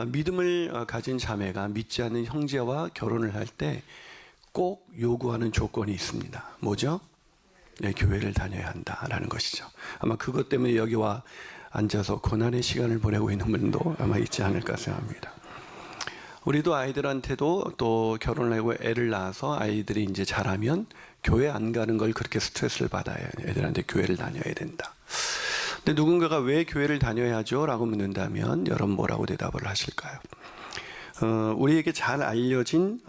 믿음을 가진 자매가 믿지 않는 형제와 결혼을 할 때 꼭 요구하는 조건이 있습니다. 뭐죠? 네, 교회를 다녀야 한다라는 것이죠. 아마 그것 때문에 여기 와 앉아서 고난의 시간을 보내고 있는 분도 아마 있지 않을까 생각합니다. 우리도 아이들한테도 또 결혼을 하고 애를 낳아서 아이들이 이제 자라면 교회 안 가는 걸 그렇게 스트레스를 받아요. 애들한테 교회를 다녀야 된다. 근데 누군가가 왜 교회를 다녀야죠? 라고 묻는다면 여러분 뭐라고 대답을 하실까요? 우리에게 잘 알려진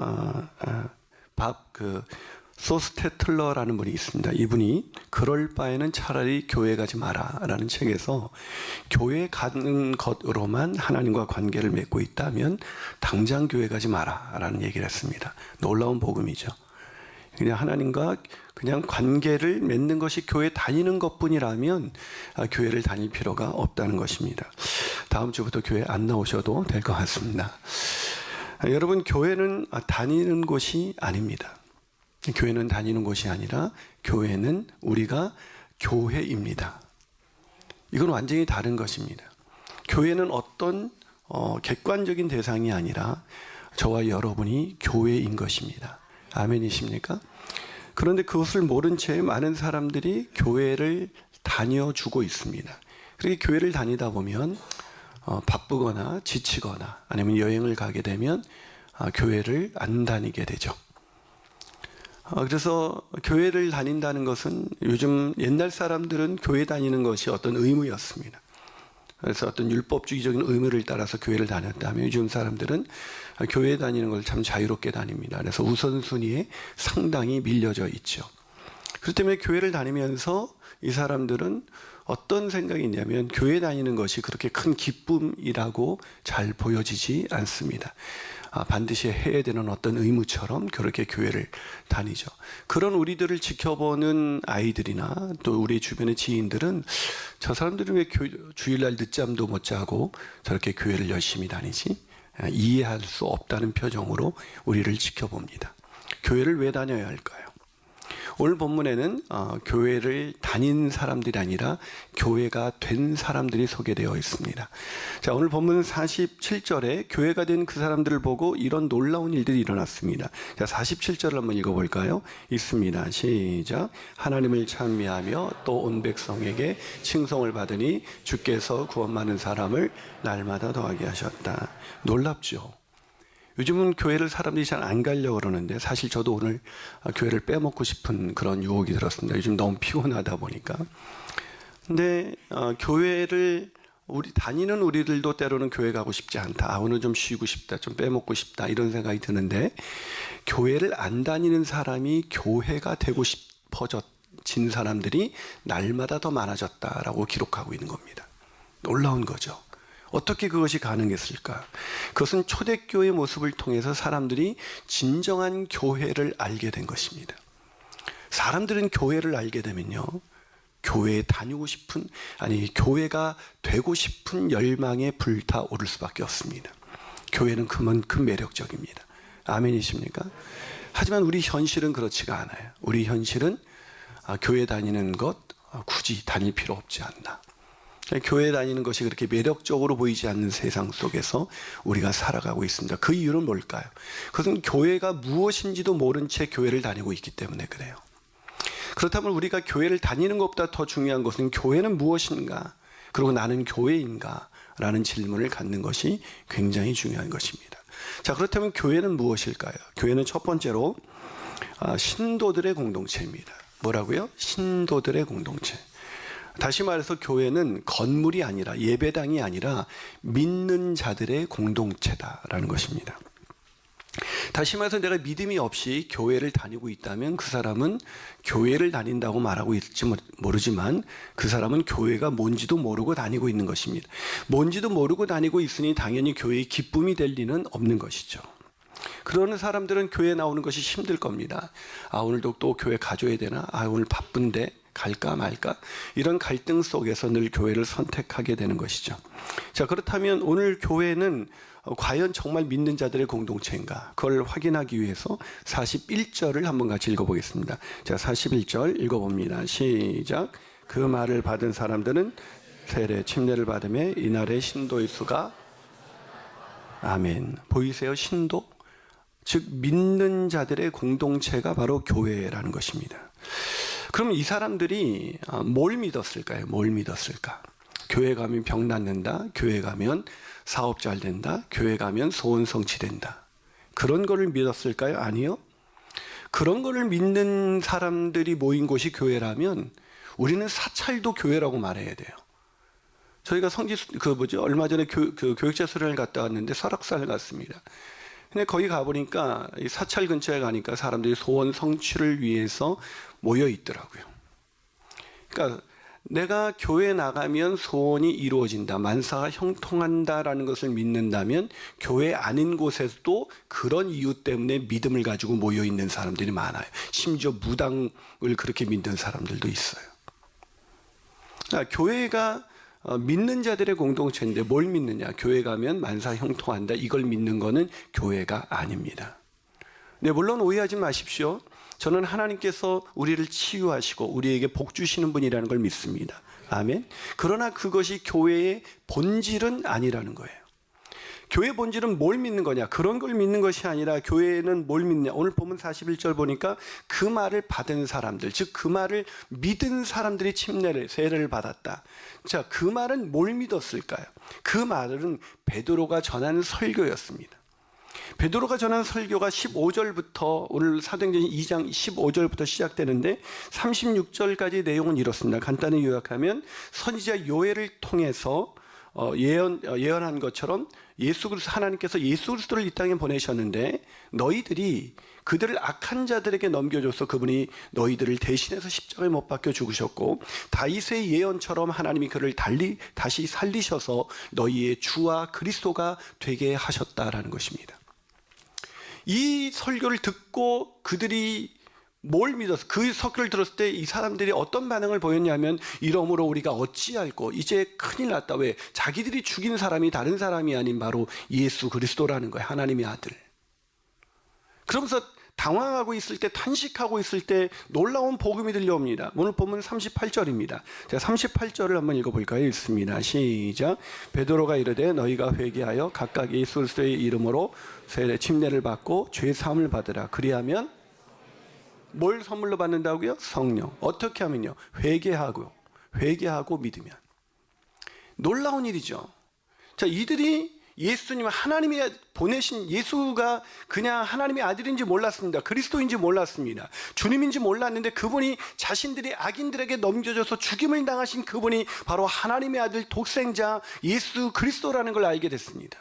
소스테틀러라는 분이 있습니다. 이분이 그럴 바에는 차라리 교회 가지 마라 라는 책에서 교회 가는 것으로만 하나님과 관계를 맺고 있다면 당장 교회 가지 마라 라는 얘기를 했습니다. 놀라운 복음이죠. 그냥 하나님과 그냥 관계를 맺는 것이 교회 다니는 것뿐이라면 교회를 다닐 필요가 없다는 것입니다. 다음 주부터 교회 안 나오셔도 될 것 같습니다. 여러분, 교회는 다니는 곳이 아닙니다. 교회는 다니는 곳이 아니라 교회는 우리가 교회입니다. 이건 완전히 다른 것입니다. 교회는 어떤 객관적인 대상이 아니라 저와 여러분이 교회인 것입니다. 아멘이십니까? 그런데 그것을 모른 채 많은 사람들이 교회를 다녀주고 있습니다. 그렇게 교회를 다니다 보면 바쁘거나 지치거나 아니면 여행을 가게 되면 교회를 안 다니게 되죠. 그래서 교회를 다닌다는 것은 요즘 옛날 사람들은 교회 다니는 것이 어떤 의무였습니다. 그래서 어떤 율법주의적인 의무를 따라서 교회를 다녔다면 요즘 사람들은 교회 다니는 걸 참 자유롭게 다닙니다. 그래서 우선순위에 상당히 밀려져 있죠. 그렇기 때문에 교회를 다니면서 이 사람들은 어떤 생각이 있냐면 교회 다니는 것이 그렇게 큰 기쁨이라고 잘 보여지지 않습니다. 반드시 해야 되는 어떤 의무처럼 그렇게 교회를 다니죠. 그런 우리들을 지켜보는 아이들이나 또 우리 주변의 지인들은 저 사람들은 왜 주일날 늦잠도 못 자고 저렇게 교회를 열심히 다니지? 이해할 수 없다는 표정으로 우리를 지켜봅니다. 교회를 왜 다녀야 할까요? 오늘 본문에는 교회를 다닌 사람들이 아니라 교회가 된 사람들이 소개되어 있습니다. 자, 오늘 본문 47절에 교회가 된 그 사람들을 보고 이런 놀라운 일들이 일어났습니다. 자, 47절을 한번 읽어볼까요? 있습니다. 시작. 하나님을 찬미하며 또 온 백성에게 칭송을 받으니 주께서 구원 많은 사람을 날마다 더하게 하셨다. 놀랍죠? 요즘은 교회를 사람들이 잘 안 가려고 그러는데 사실 저도 오늘 교회를 빼먹고 싶은 그런 유혹이 들었습니다. 요즘 너무 피곤하다 보니까. 근데 교회를 다니는 우리들도 때로는 교회 가고 싶지 않다. 오늘 좀 쉬고 싶다. 좀 빼먹고 싶다. 이런 생각이 드는데 교회를 안 다니는 사람이 교회가 되고 싶어진 사람들이 날마다 더 많아졌다라고 기록하고 있는 겁니다. 놀라운 거죠. 어떻게 그것이 가능했을까? 그것은 초대교회의 모습을 통해서 사람들이 진정한 교회를 알게 된 것입니다. 사람들은 교회를 알게 되면요, 교회에 다니고 싶은, 교회가 되고 싶은 열망에 불타오를 수밖에 없습니다. 교회는 그만큼 매력적입니다. 아멘이십니까? 하지만 우리 현실은 그렇지가 않아요. 우리 현실은 교회 다니는 것 굳이 다닐 필요 없지 않나. 교회 다니는 것이 그렇게 매력적으로 보이지 않는 세상 속에서 우리가 살아가고 있습니다. 그 이유는 뭘까요? 그것은 교회가 무엇인지도 모른 채 교회를 다니고 있기 때문에 그래요. 그렇다면 우리가 교회를 다니는 것보다 더 중요한 것은 교회는 무엇인가? 그리고 나는 교회인가? 라는 질문을 갖는 것이 굉장히 중요한 것입니다. 자, 그렇다면 교회는 무엇일까요? 교회는 첫 번째로 신도들의 공동체입니다. 뭐라고요? 신도들의 공동체. 다시 말해서 교회는 건물이 아니라, 예배당이 아니라 믿는 자들의 공동체다라는 것입니다. 다시 말해서 내가 믿음이 없이 교회를 다니고 있다면 그 사람은 교회를 다닌다고 말하고 있을지 모르지만 그 사람은 교회가 뭔지도 모르고 다니고 있는 것입니다. 뭔지도 모르고 다니고 있으니 당연히 교회의 기쁨이 될 리는 없는 것이죠. 그러는 사람들은 교회 나오는 것이 힘들 겁니다. 오늘도 또 교회 가줘야 되나? 오늘 바쁜데 갈까 말까? 이런 갈등 속에서 늘 교회를 선택하게 되는 것이죠. 자, 그렇다면 오늘 교회는 과연 정말 믿는 자들의 공동체인가? 그걸 확인하기 위해서 41절을 한번 같이 읽어보겠습니다. 자, 41절 읽어봅니다. 시작. 그 말을 받은 사람들은 세례 침례를 받음에 이날의 신도의 수가 아멘. 보이세요? 신도? 즉 믿는 자들의 공동체가 바로 교회라는 것입니다. 그럼 이 사람들이 뭘 믿었을까요? 뭘 믿었을까? 교회 가면 병 낫는다. 교회 가면 사업 잘 된다. 교회 가면 소원 성취된다. 그런 거를 믿었을까요? 아니요. 그런 거를 믿는 사람들이 모인 곳이 교회라면 우리는 사찰도 교회라고 말해야 돼요. 저희가 얼마 전에 교육자 수련을 갔다 왔는데 설악산을 갔습니다. 근데 거기 가보니까 이 사찰 근처에 가니까 사람들이 소원 성취를 위해서 모여 있더라고요. 그러니까 내가 교회 나가면 소원이 이루어진다, 만사가 형통한다라는 것을 믿는다면 교회 아닌 곳에서도 그런 이유 때문에 믿음을 가지고 모여 있는 사람들이 많아요. 심지어 무당을 그렇게 믿는 사람들도 있어요. 그러니까 교회가 믿는 자들의 공동체인데 뭘 믿느냐? 교회 가면 만사 형통한다, 이걸 믿는 거는 교회가 아닙니다. 네, 물론 오해하지 마십시오. 저는 하나님께서 우리를 치유하시고 우리에게 복 주시는 분이라는 걸 믿습니다. 아멘. 그러나 그것이 교회의 본질은 아니라는 거예요. 교회 본질은 뭘 믿는 거냐? 그런 걸 믿는 것이 아니라 교회는 뭘 믿냐? 오늘 보면 41절 보니까 그 말을 받은 사람들, 즉 그 말을 믿은 사람들이 세례를 받았다. 자, 그 말은 뭘 믿었을까요? 그 말은 베드로가 전한 설교였습니다. 베드로가 전한 설교가 15절부터 오늘 사도행전 2장 15절부터 시작되는데 36절까지 내용은 이렇습니다. 간단히 요약하면 선지자 요엘을 통해서 예언한 것처럼 하나님께서 예수 그리스도를 이 땅에 보내셨는데 너희들이 그들을 악한 자들에게 넘겨줘서 그분이 너희들을 대신해서 십자가에 못 박혀 죽으셨고 다윗의 예언처럼 하나님이 그를 다시 살리셔서 너희의 주와 그리스도가 되게 하셨다라는 것입니다. 이 설교를 듣고 그들이 뭘 믿어서 그 설교를 들었을 때 이 사람들이 어떤 반응을 보였냐면 이러므로 우리가 어찌할꼬 이제 큰일 났다. 왜? 자기들이 죽인 사람이 다른 사람이 아닌 바로 예수 그리스도라는 거예요. 하나님의 아들. 그러면서 당황하고 있을 때, 탄식하고 있을 때 놀라운 복음이 들려옵니다. 오늘 보면 38절입니다. 제가 38절을 한번 읽어볼까요? 읽습니다. 시작. 베드로가 이르되 너희가 회개하여 각각 예수 그리스도의 이름으로 침례를 받고 죄 사함을 받으라. 그리하면 뭘 선물로 받는다고요? 성령. 어떻게 하면요? 회개하고 믿으면. 놀라운 일이죠. 자, 이들이 예수님, 하나님이 보내신 예수가 그냥 하나님의 아들인지 몰랐습니다. 그리스도인지 몰랐습니다. 주님인지 몰랐는데 그분이 자신들이 악인들에게 넘겨져서 죽임을 당하신 그분이 바로 하나님의 아들 독생자 예수 그리스도라는 걸 알게 됐습니다.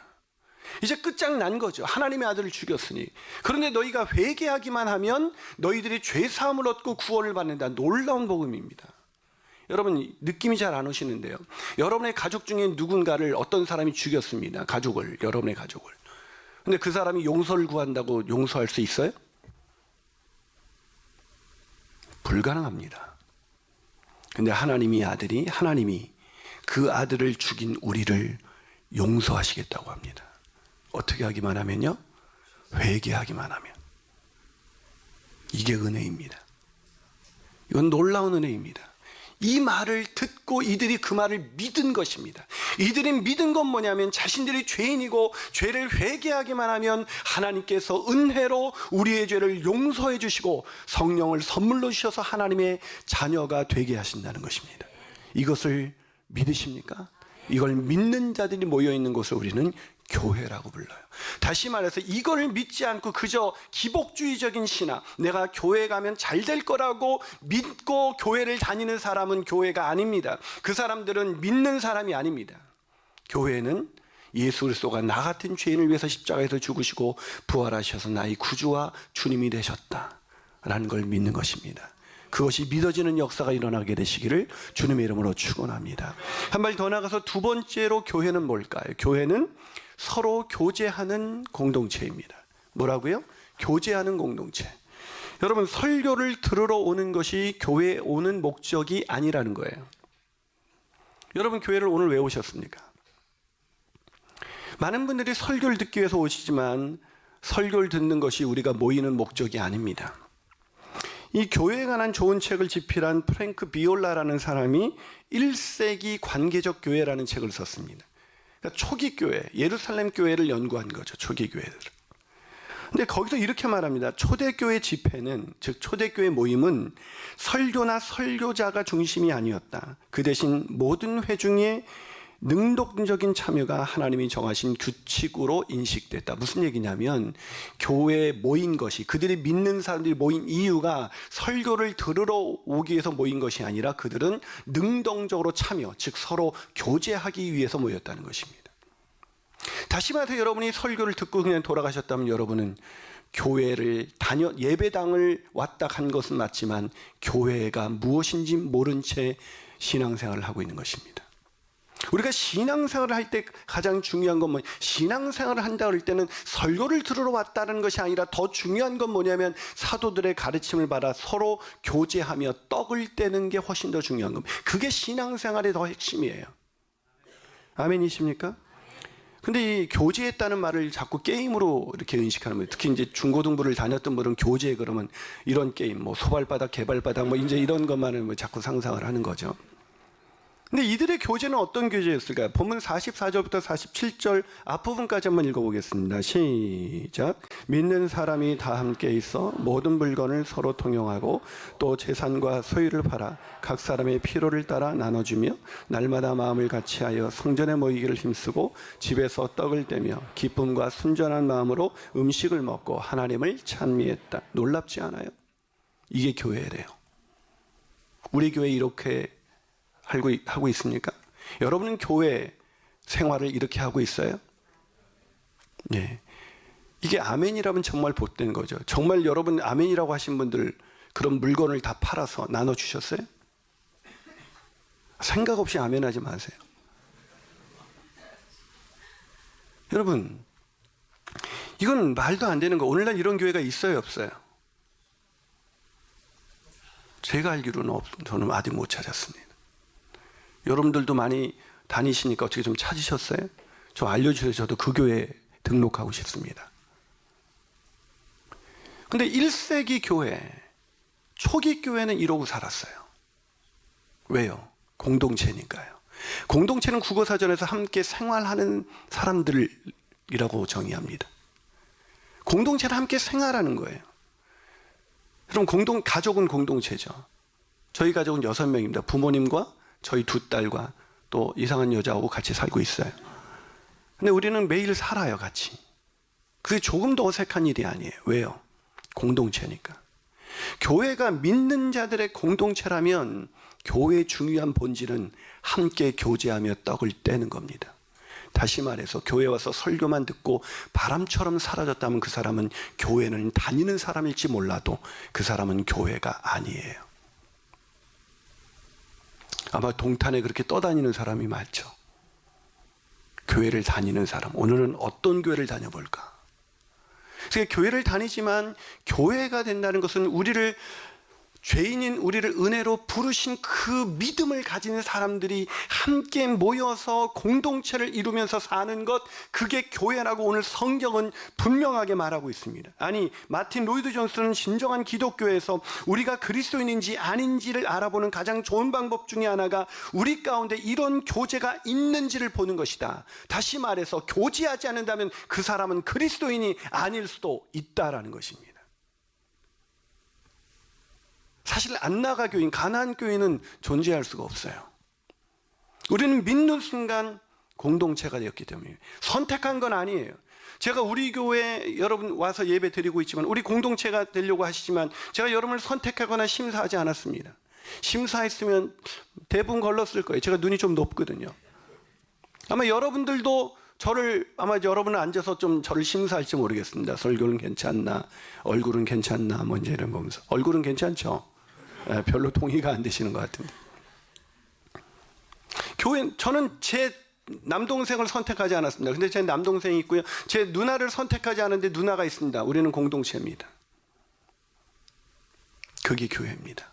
이제 끝장난 거죠. 하나님의 아들을 죽였으니. 그런데 너희가 회개하기만 하면 너희들이 죄사함을 얻고 구원을 받는다. 놀라운 복음입니다. 여러분 느낌이 잘 안 오시는데요. 여러분의 가족 중에 누군가를 어떤 사람이 죽였습니다. 여러분의 가족을. 근데 그 사람이 용서를 구한다고 용서할 수 있어요? 불가능합니다. 근데 하나님이 그 아들을 죽인 우리를 용서하시겠다고 합니다. 어떻게 하기만 하면요? 회개하기만 하면. 이게 은혜입니다. 이건 놀라운 은혜입니다. 이 말을 듣고 이들이 그 말을 믿은 것입니다. 이들이 믿은 건 뭐냐면 자신들이 죄인이고 죄를 회개하기만 하면 하나님께서 은혜로 우리의 죄를 용서해 주시고 성령을 선물로 주셔서 하나님의 자녀가 되게 하신다는 것입니다. 이것을 믿으십니까? 이걸 믿는 자들이 모여있는 곳을 우리는 교회라고 불러요. 다시 말해서 이걸 믿지 않고 그저 기복주의적인 신앙, 내가 교회 가면 잘 될 거라고 믿고 교회를 다니는 사람은 교회가 아닙니다. 그 사람들은 믿는 사람이 아닙니다. 교회는 예수 그리스도가 나 같은 죄인을 위해서 십자가에서 죽으시고 부활하셔서 나의 구주와 주님이 되셨다라는 걸 믿는 것입니다. 그것이 믿어지는 역사가 일어나게 되시기를 주님의 이름으로 축원합니다. 한 발 더 나가서 두 번째로 교회는 뭘까요? 교회는 서로 교제하는 공동체입니다. 뭐라고요? 교제하는 공동체. 여러분 설교를 들으러 오는 것이 교회에 오는 목적이 아니라는 거예요. 여러분 교회를 오늘 왜 오셨습니까? 많은 분들이 설교를 듣기 위해서 오시지만 설교를 듣는 것이 우리가 모이는 목적이 아닙니다. 이 교회에 관한 좋은 책을 집필한 프랭크 비올라라는 사람이 1세기 관계적 교회라는 책을 썼습니다. 그러니까 초기 교회, 예루살렘 교회를 연구한 거죠. 초기 교회들. 근데 거기서 이렇게 말합니다. 초대교회 집회는, 즉 초대교회 모임은 설교나 설교자가 중심이 아니었다. 그 대신 모든 회중의 능동적인 참여가 하나님이 정하신 규칙으로 인식됐다. 무슨 얘기냐면 교회에 모인 것이, 그들이 믿는 사람들이 모인 이유가 설교를 들으러 오기 위해서 모인 것이 아니라 그들은 능동적으로 참여, 즉 서로 교제하기 위해서 모였다는 것입니다. 다시 말해서 여러분이 설교를 듣고 그냥 돌아가셨다면 여러분은 교회를 예배당을 왔다 간 것은 맞지만 교회가 무엇인지 모른 채 신앙생활을 하고 있는 것입니다. 우리가 신앙생활을 할 때 가장 중요한 건 뭐냐? 신앙생활을 한다 그럴 때는 설교를 들으러 왔다는 것이 아니라 더 중요한 건 뭐냐면 사도들의 가르침을 받아 서로 교제하며 떡을 떼는 게 훨씬 더 중요한 겁니다. 그게 신앙생활의 더 핵심이에요. 아멘이십니까? 근데 이 교제했다는 말을 자꾸 게임으로 이렇게 인식하는 거예요. 특히 이제 중고등부를 다녔던 분은 교제 그러면 이런 게임, 뭐 소발바닥, 개발바닥, 뭐 이제 이런 것만을 뭐 자꾸 상상을 하는 거죠. 근데 이들의 교제는 어떤 교제였을까요? 본문 44절부터 47절 앞부분까지 한번 읽어보겠습니다. 시작. 믿는 사람이 다 함께 있어 모든 물건을 서로 통용하고 또 재산과 소유를 팔아 각 사람의 필요를 따라 나눠주며 날마다 마음을 같이하여 성전에 모이기를 힘쓰고 집에서 떡을 떼며 기쁨과 순전한 마음으로 음식을 먹고 하나님을 찬미했다. 놀랍지 않아요? 이게 교회래요. 우리 교회 이렇게 하고 있습니까? 여러분은 교회 생활을 이렇게 하고 있어요? 네. 이게 아멘이라면 정말 복된 거죠. 정말 여러분 아멘이라고 하신 분들 그런 물건을 다 팔아서 나눠주셨어요? 생각 없이 아멘하지 마세요. 여러분, 이건 말도 안 되는 거. 오늘날 이런 교회가 있어요, 없어요? 제가 알기로는 저는 아직 못 찾았습니다. 여러분들도 많이 다니시니까 어떻게 좀 찾으셨어요? 좀 알려주세요. 저도 그 교회에 등록하고 싶습니다. 근데 1세기 교회, 초기 교회는 이러고 살았어요. 왜요? 공동체니까요. 공동체는 국어사전에서 함께 생활하는 사람들이라고 정의합니다. 공동체는 함께 생활하는 거예요. 그럼 가족은 공동체죠. 저희 가족은 6명입니다. 부모님과 저희 2딸과 또 이상한 여자하고 같이 살고 있어요. 근데 우리는 매일 살아요, 같이. 그게 조금도 어색한 일이 아니에요. 왜요? 공동체니까. 교회가 믿는 자들의 공동체라면 교회의 중요한 본질은 함께 교제하며 떡을 떼는 겁니다. 다시 말해서 교회 와서 설교만 듣고 바람처럼 사라졌다면 그 사람은 교회는 다니는 사람일지 몰라도 그 사람은 교회가 아니에요. 아마 동탄에 그렇게 떠다니는 사람이 많죠. 교회를 다니는 사람. 오늘은 어떤 교회를 다녀볼까? 그래서 교회를 다니지만 교회가 된다는 것은 죄인인 우리를 은혜로 부르신 그 믿음을 가진 사람들이 함께 모여서 공동체를 이루면서 사는 것, 그게 교회라고 오늘 성경은 분명하게 말하고 있습니다. 아니, 마틴 로이드 존스는 진정한 기독교에서 우리가 그리스도인인지 아닌지를 알아보는 가장 좋은 방법 중에 하나가 우리 가운데 이런 교제가 있는지를 보는 것이다. 다시 말해서 교제하지 않는다면 그 사람은 그리스도인이 아닐 수도 있다라는 것입니다. 사실 안나가 교인, 가나안 교인은 존재할 수가 없어요. 우리는 믿는 순간 공동체가 되었기 때문에 선택한 건 아니에요. 제가 우리 교회 여러분 와서 예배 드리고 있지만 우리 공동체가 되려고 하시지만 제가 여러분을 선택하거나 심사하지 않았습니다. 심사했으면 대부분 걸렀을 거예요. 제가 눈이 좀 높거든요. 아마 여러분들도 아마 여러분은 앉아서 좀 저를 심사할지 모르겠습니다. 설교는 괜찮나, 얼굴은 괜찮나, 뭐 이제 이런 보면서. 얼굴은 괜찮죠? 별로 동의가 안 되시는 것 같은데. 저는 제 남동생을 선택하지 않았습니다. 근데 제 남동생이 있고요. 제 누나를 선택하지 않았는데 누나가 있습니다. 우리는 공동체입니다. 그게 교회입니다.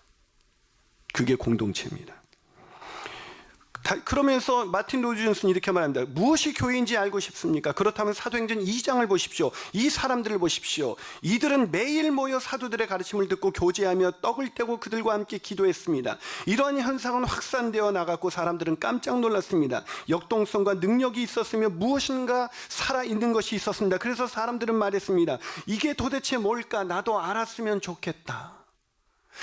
그게 공동체입니다. 그러면서 마틴 로이드 존슨이 이렇게 말합니다. 무엇이 교회인지 알고 싶습니까? 그렇다면 사도행전 2장을 보십시오. 이 사람들을 보십시오. 이들은 매일 모여 사도들의 가르침을 듣고 교제하며 떡을 떼고 그들과 함께 기도했습니다. 이러한 현상은 확산되어 나갔고 사람들은 깜짝 놀랐습니다. 역동성과 능력이 있었으며 무엇인가 살아있는 것이 있었습니다. 그래서 사람들은 말했습니다. 이게 도대체 뭘까? 나도 알았으면 좋겠다.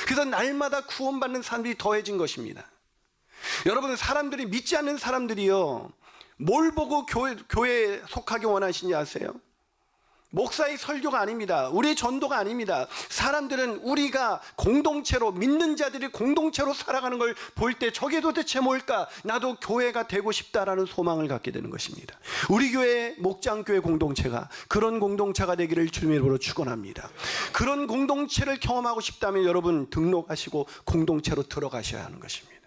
그래서 날마다 구원받는 사람들이 더해진 것입니다. 여러분, 사람들이, 믿지 않는 사람들이요, 뭘 보고 교회에 속하기 원하시는지 아세요? 목사의 설교가 아닙니다. 우리의 전도가 아닙니다. 사람들은 우리가 공동체로, 믿는 자들이 공동체로 살아가는 걸 볼 때 저게 도대체 뭘까? 나도 교회가 되고 싶다라는 소망을 갖게 되는 것입니다. 우리 교회, 목장교회 공동체가 그런 공동체가 되기를 주님의 이름으로 축원합니다. 그런 공동체를 경험하고 싶다면 여러분 등록하시고 공동체로 들어가셔야 하는 것입니다.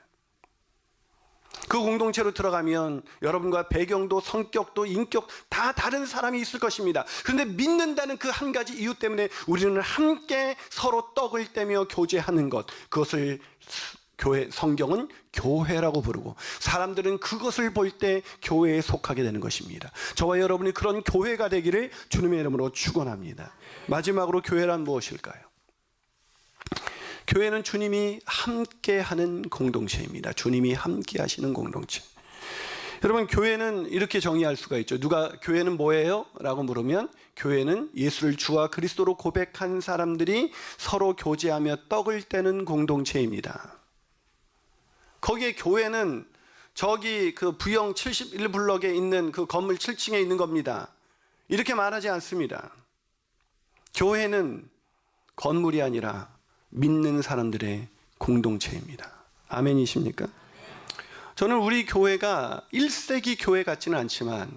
그 공동체로 들어가면 여러분과 배경도 성격도 인격 다 다른 사람이 있을 것입니다. 그런데 믿는다는 그 한 가지 이유 때문에 우리는 함께 서로 떡을 떼며 교제하는 것, 그것을 성경은 교회라고 부르고 사람들은 그것을 볼 때 교회에 속하게 되는 것입니다. 저와 여러분이 그런 교회가 되기를 주님의 이름으로 축원합니다. 마지막으로 교회란 무엇일까요? 교회는 주님이 함께하는 공동체입니다. 주님이 함께하시는 공동체. 여러분, 교회는 이렇게 정의할 수가 있죠. 누가 교회는 뭐예요? 라고 물으면 교회는 예수를 주와 그리스도로 고백한 사람들이 서로 교제하며 떡을 떼는 공동체입니다. 거기에 교회는 저기 그 부영 71블럭에 있는 그 건물 7층에 있는 겁니다. 이렇게 말하지 않습니다. 교회는 건물이 아니라 믿는 사람들의 공동체입니다. 아멘이십니까? 저는 우리 교회가 1세기 교회 같지는 않지만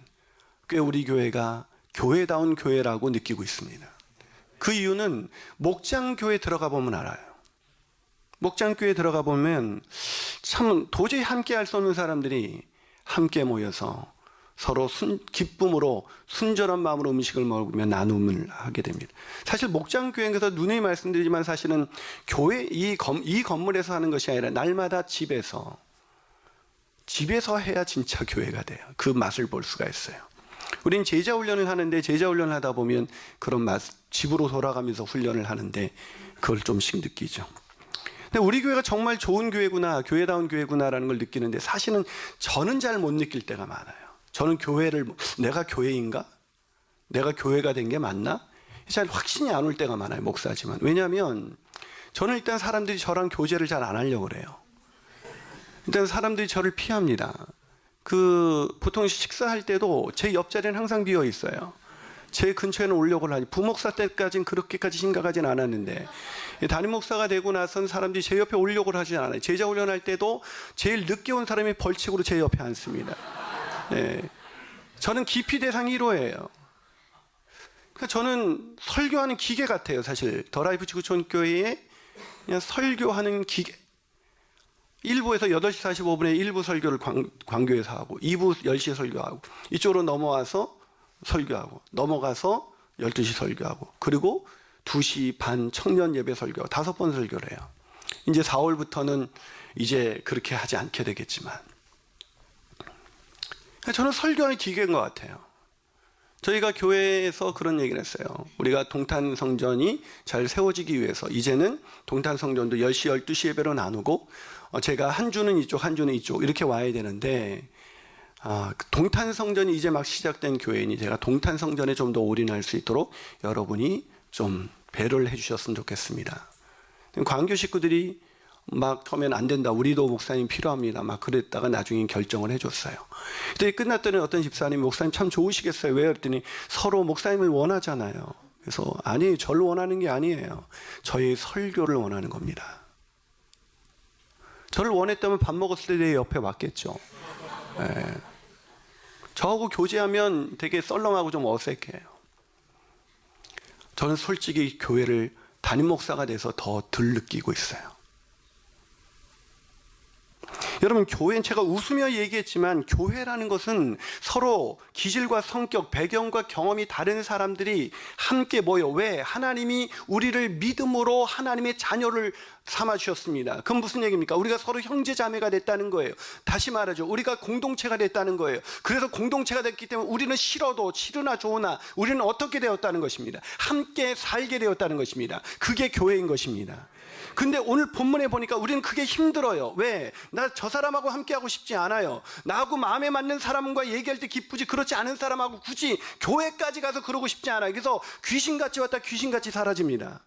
꽤 우리 교회가 교회다운 교회라고 느끼고 있습니다. 그 이유는 목장교회 들어가 보면 알아요. 목장교회 들어가 보면 참 도저히 함께 할 수 없는 사람들이 함께 모여서 서로 기쁨으로 순전한 마음으로 음식을 먹으며 나눔을 하게 됩니다. 사실 목장교회에서 누누이 말씀드리지만 사실은 교회 이 건물에서 하는 것이 아니라 날마다 집에서 해야 진짜 교회가 돼요. 그 맛을 볼 수가 있어요. 우린 제자 훈련을 하는데 제자 훈련을 하다 보면 그런 맛, 집으로 돌아가면서 훈련을 하는데 그걸 좀씩 느끼죠. 근데 우리 교회가 정말 좋은 교회구나, 교회다운 교회구나라는 걸 느끼는데 사실은 저는 잘 못 느낄 때가 많아요. 저는 내가 교회인가? 내가 교회가 된 게 맞나? 잘 확신이 안 올 때가 많아요, 목사지만. 왜냐하면 저는 일단 사람들이 저랑 교제를 잘 안 하려고 그래요. 일단 사람들이 저를 피합니다. 보통 식사할 때도 제 옆자리는 항상 비어 있어요. 제 근처에는 오려고 하지. 부목사 때까지는 그렇게까지 심각하진 않았는데 담임 목사가 되고 나선 사람들이 제 옆에 오려고 하지 않아요. 제자 훈련할 때도 제일 늦게 온 사람이 벌칙으로 제 옆에 앉습니다. 네. 저는 기피 대상 1호예요. 그러니까 저는 설교하는 기계 같아요. 사실 더 라이프 지구촌교회에 그냥 설교하는 기계. 1부에서 8시 45분에 1부 설교를 광교에서 하고 2부 10시에 설교하고 이쪽으로 넘어와서 설교하고 넘어가서 12시 설교하고 그리고 2시 반 청년 예배 설교 5번 설교를 해요. 이제 4월부터는 이제 그렇게 하지 않게 되겠지만 저는 설교하는 기계인 것 같아요. 저희가 교회에서 그런 얘기를 했어요. 우리가 동탄성전이 잘 세워지기 위해서 이제는 동탄성전도 10시, 12시 예배로 나누고 제가 한 주는 이쪽, 한 주는 이쪽 이렇게 와야 되는데 동탄성전이 이제 막 시작된 교회이니 제가 동탄성전에 좀 더 올인할 수 있도록 여러분이 좀 배려를 해주셨으면 좋겠습니다. 광교 식구들이 막 처음에는 안 된다. 우리도 목사님 필요합니다. 막 그랬다가 나중에 결정을 해줬어요. 그때 끝났더니 어떤 집사님이 목사님 참 좋으시겠어요. 왜? 그랬더니 서로 목사님을 원하잖아요. 그래서 아니, 저를 원하는 게 아니에요. 저의 설교를 원하는 겁니다. 저를 원했다면 밥 먹었을 때 내 옆에 왔겠죠. 네. 저하고 교제하면 되게 썰렁하고 좀 어색해요. 저는 솔직히 교회를 담임 목사가 돼서 더 덜 느끼고 있어요. 여러분, 교회는 제가 웃으며 얘기했지만 교회라는 것은 서로 기질과 성격, 배경과 경험이 다른 사람들이 함께 모여, 왜? 하나님이 우리를 믿음으로 하나님의 자녀를 삼아 주셨습니다. 그건 무슨 얘기입니까? 우리가 서로 형제 자매가 됐다는 거예요. 다시 말하죠, 우리가 공동체가 됐다는 거예요. 그래서 공동체가 됐기 때문에 우리는 싫어도 싫으나 좋으나 우리는 어떻게 되었다는 것입니다. 함께 살게 되었다는 것입니다. 그게 교회인 것입니다. 근데 오늘 본문에 보니까 우리는 그게 힘들어요. 왜? 나 저 사람하고 함께 하고 싶지 않아요. 나하고 마음에 맞는 사람과 얘기할 때 기쁘지, 그렇지 않은 사람하고 굳이 교회까지 가서 그러고 싶지 않아요. 그래서 귀신같이 왔다 귀신같이 사라집니다.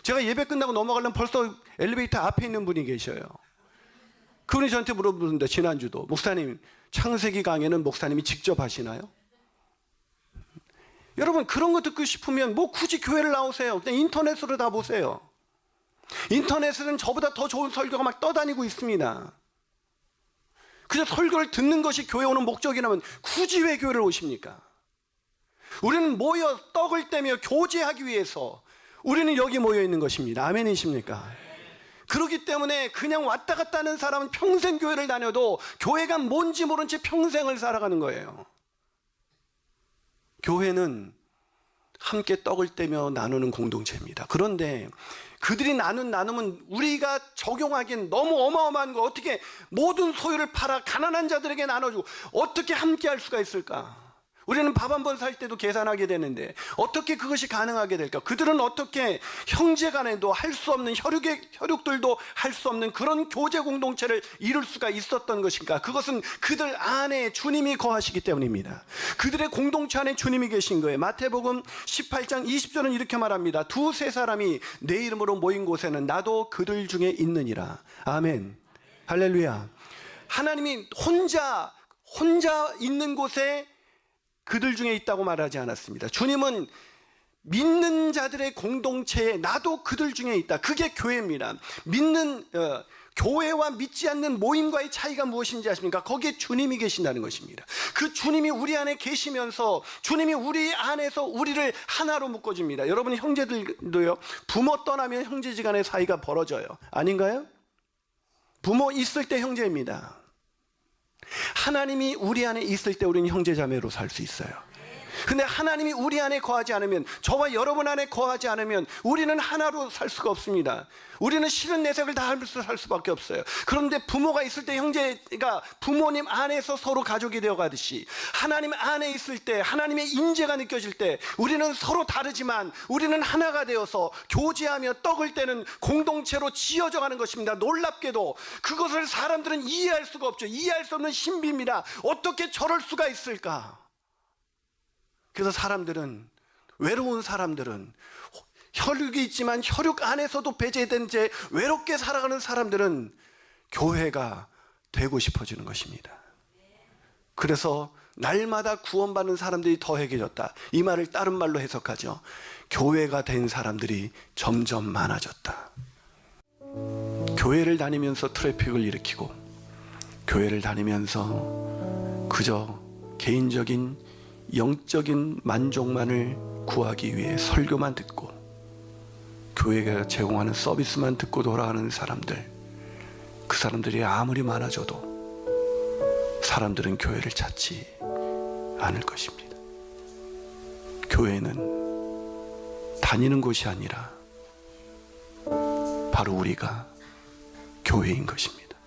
제가 예배 끝나고 넘어가려면 벌써 엘리베이터 앞에 있는 분이 계셔요. 그분이 저한테 물어보는데, 지난주도, 목사님, 창세기 강의는 목사님이 직접 하시나요? 여러분, 그런 거 듣고 싶으면 뭐 굳이 교회를 나오세요. 그냥 인터넷으로 다 보세요. 인터넷에는 저보다 더 좋은 설교가 막 떠다니고 있습니다. 그냥 설교를 듣는 것이 교회 오는 목적이라면 굳이 왜 교회를 오십니까? 우리는 모여 떡을 떼며 교제하기 위해서 우리는 여기 모여 있는 것입니다. 아멘이십니까? 그렇기 때문에 그냥 왔다 갔다 하는 사람은 평생 교회를 다녀도 교회가 뭔지 모른 채 평생을 살아가는 거예요. 교회는 함께 떡을 떼며 나누는 공동체입니다. 그런데 그들이 나눈 나눔은 우리가 적용하기엔 너무 어마어마한 거, 어떻게 모든 소유를 팔아 가난한 자들에게 나눠주고 어떻게 함께 할 수가 있을까? 우리는 밥 한 번 살 때도 계산하게 되는데 어떻게 그것이 가능하게 될까? 그들은 어떻게 형제 간에도 할 수 없는 혈육들도 할 수 없는 그런 교제 공동체를 이룰 수가 있었던 것인가? 그것은 그들 안에 주님이 거하시기 때문입니다. 그들의 공동체 안에 주님이 계신 거예요. 마태복음 18장 20절은 이렇게 말합니다. 두세 사람이 내 이름으로 모인 곳에는 나도 그들 중에 있느니라. 아멘. 할렐루야. 하나님이 혼자 있는 곳에 그들 중에 있다고 말하지 않았습니다. 주님은 믿는 자들의 공동체에 나도 그들 중에 있다. 그게 교회입니다. 교회와 믿지 않는 모임과의 차이가 무엇인지 아십니까? 거기에 주님이 계신다는 것입니다. 그 주님이 우리 안에 계시면서 주님이 우리 안에서 우리를 하나로 묶어줍니다. 여러분, 형제들도요, 부모 떠나면 형제지간의 사이가 벌어져요. 아닌가요? 부모 있을 때 형제입니다. 하나님이 우리 안에 있을 때 우리는 형제자매로 살 수 있어요. 근데 하나님이 우리 안에 거하지 않으면, 저와 여러분 안에 거하지 않으면 우리는 하나로 살 수가 없습니다. 우리는 싫은 내색을 다 하면서 살 수밖에 없어요. 그런데 부모가 있을 때 형제가 부모님 안에서 서로 가족이 되어가듯이 하나님 안에 있을 때 하나님의 임재가 느껴질 때 우리는 서로 다르지만 우리는 하나가 되어서 교제하며 떡을 떼는 공동체로 지어져 가는 것입니다. 놀랍게도 그것을 사람들은 이해할 수가 없죠. 이해할 수 없는 신비입니다. 어떻게 저럴 수가 있을까? 그래서 외로운 사람들은, 혈육이 있지만 혈육 안에서도 배제된 채 외롭게 살아가는 사람들은 교회가 되고 싶어지는 것입니다. 그래서 날마다 구원받는 사람들이 더해져졌다. 이 말을 다른 말로 해석하죠. 교회가 된 사람들이 점점 많아졌다. 교회를 다니면서 트래픽을 일으키고, 교회를 다니면서 그저 개인적인 영적인 만족만을 구하기 위해 설교만 듣고 교회가 제공하는 서비스만 듣고 돌아가는 사람들, 그 사람들이 아무리 많아져도 사람들은 교회를 찾지 않을 것입니다. 교회는 다니는 곳이 아니라 바로 우리가 교회인 것입니다.